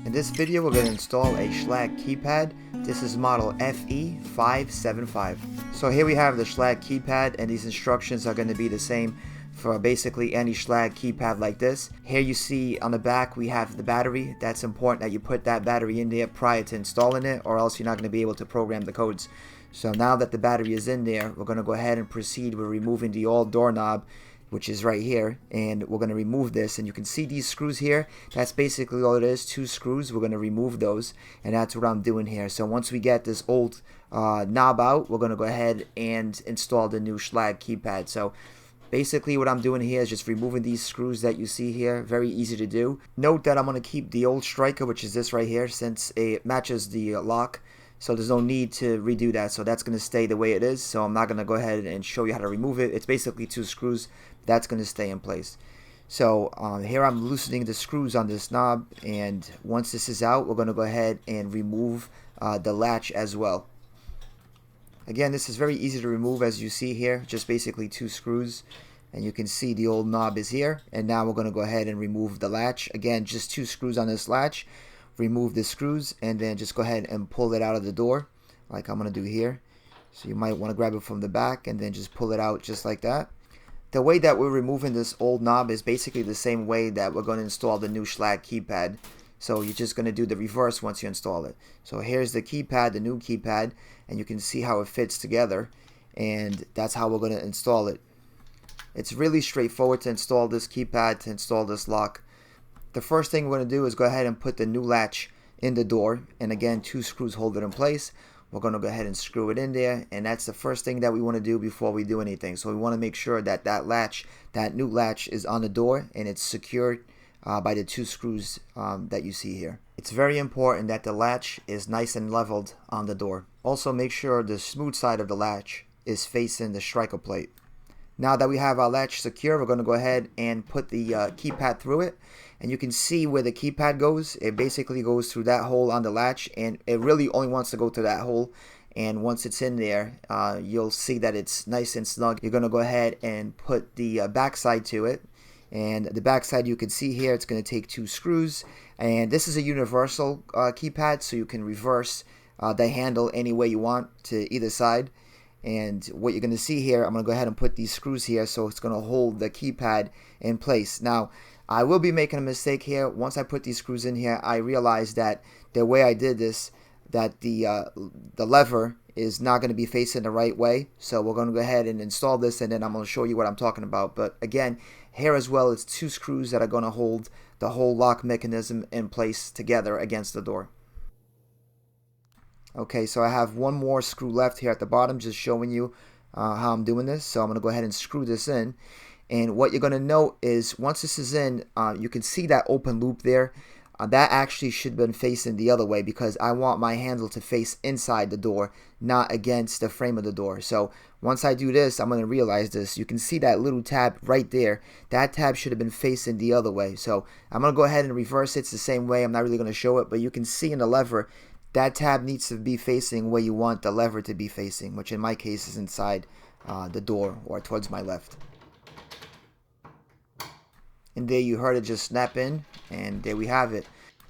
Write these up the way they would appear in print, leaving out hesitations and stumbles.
In this video, we're going to install a Schlage keypad. This is model FE575. So here we have the Schlage keypad, and these instructions are going to be the same for basically any Schlage keypad like this. Here you see on the back we have the battery. That's important that you put that battery in there prior to installing it, or else you're not going to be able to program the codes. So now that the battery is in there, we're going to go ahead and proceed with removing the old doorknob, which is right here, and we're going to remove this. And you can see these screws here. That's basically all it is, 2 screws. We're going to remove those, and that's what I'm doing here. So once we get this old knob out, we're going to go ahead and install the new Schlage keypad. So basically what I'm doing here is just removing these screws that you see here. Very easy to do. Note that I'm going to keep the old striker, which is this right here, since it matches the lock. So there's no need to redo that. So that's going to stay the way it is. So I'm not going to go ahead and show you how to remove it. It's basically 2 screws. That's going to stay in place. So here I'm loosening the screws on this knob. And once this is out, we're going to go ahead and remove the latch as well. Again, this is very easy to remove, as you see here. Just basically 2 screws. And you can see the old knob is here. And now we're going to go ahead and remove the latch. Again, just 2 screws on this latch. Remove the screws and then just go ahead and pull it out of the door like I'm going to do here. So you might want to grab it from the back and then just pull it out just like that. The way that we're removing this old knob is basically the same way that we're going to install the new Schlage keypad. So you're just going to do the reverse once you install it. So here's the keypad, the new keypad, and you can see how it fits together, and that's how we're going to install it. It's really straightforward to install this keypad, to install this lock. The first thing we're going to do is go ahead and put the new latch in the door, and again 2 screws hold it in place. We're going to go ahead and screw it in there, and that's the first thing that we want to do before we do anything. So we want to make sure that that latch, that new latch, is on the door and it's secured by the 2 screws that you see here. It's very important that the latch is nice and leveled on the door. Also make sure the smooth side of the latch is facing the striker plate. Now that we have our latch secure, we're going to go ahead and put the keypad through it. And you can see where the keypad goes. It basically goes through that hole on the latch, and it really only wants to go to that hole. And once it's in there, you'll see that it's nice and snug. You're going to go ahead and put the backside to it. And the backside, you can see here, it's going to take 2 screws. And this is a universal keypad, so you can reverse the handle any way you want to either side. And what you're going to see here, I'm going to go ahead and put these screws here so it's going to hold the keypad in place. Now, I will be making a mistake here. Once I put these screws in here, I realized that the way I did this, that the lever is not going to be facing the right way. So we're going to go ahead and install this, and then I'm going to show you what I'm talking about. But again, here as well, it's 2 screws that are going to hold the whole lock mechanism in place together against the door. Okay, so I have 1 more screw left here at the bottom, just showing you how I'm doing this. So I'm going to go ahead and screw this in. And what you're going to note is once this is in, you can see that open loop there. That actually should have been facing the other way, because I want my handle to face inside the door, not against the frame of the door. So once I do this, I'm going to realize this. You can see that little tab right there. That tab should have been facing the other way. So I'm going to go ahead and reverse it. It's the same way. I'm not really going to show it, but you can see in the lever, that tab needs to be facing where you want the lever to be facing, which in my case is inside the door or towards my left. And there you heard it just snap in, and there we have it.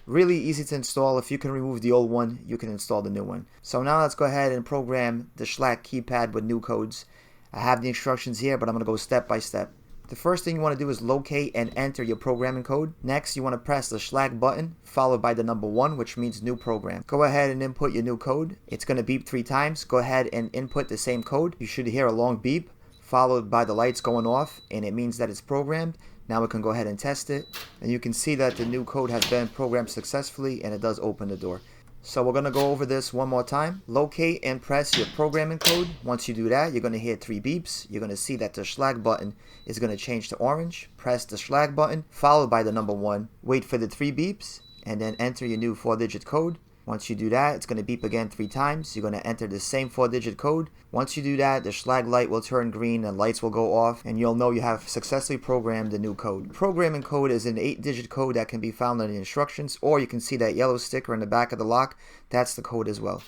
Really easy to install. If you can remove the old one, you can install the new one. So now let's go ahead and program the Schlage keypad with new codes. I have the instructions here, but I'm going to go step by step. The first thing you want to do is locate and enter your programming code. Next, you want to press the Schlage button, followed by the number 1, which means new program. Go ahead and input your new code. It's going to beep 3 times. Go ahead and input the same code. You should hear a long beep, followed by the lights going off, and it means that it's programmed. Now we can go ahead and test it, and you can see that the new code has been programmed successfully, and it does open the door. So we're going to go over this one more time. Locate and press your programming code. Once you do that, you're going to hear 3 beeps. You're going to see that the Schlage button is going to change to orange. Press the Schlage button, followed by the number 1. Wait for the 3 beeps, and then enter your new 4-digit code. Once you do that, it's going to beep again 3 times. You're going to enter the same 4-digit code. Once you do that, the Schlage light will turn green and lights will go off, and you'll know you have successfully programmed the new code. Programming code is an 8-digit code that can be found in the instructions, or you can see that yellow sticker in the back of the lock. That's the code as well.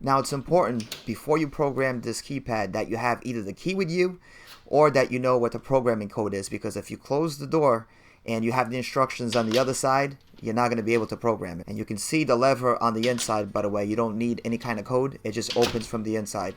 Now it's important before you program this keypad that you have either the key with you or that you know what the programming code is, because if you close the door and you have the instructions on the other side, you're not going to be able to program it. And you can see the lever on the inside, by the way. You don't need any kind of code. It just opens from the inside.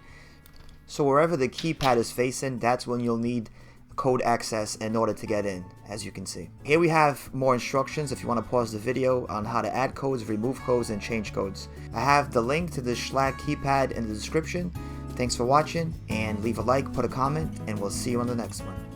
So wherever the keypad is facing, that's when you'll need code access in order to get in, as you can see. Here we have more instructions if you want to pause the video on how to add codes, remove codes, and change codes. I have the link to the Schlage keypad in the description. Thanks for watching, and leave a like, put a comment, and we'll see you on the next one.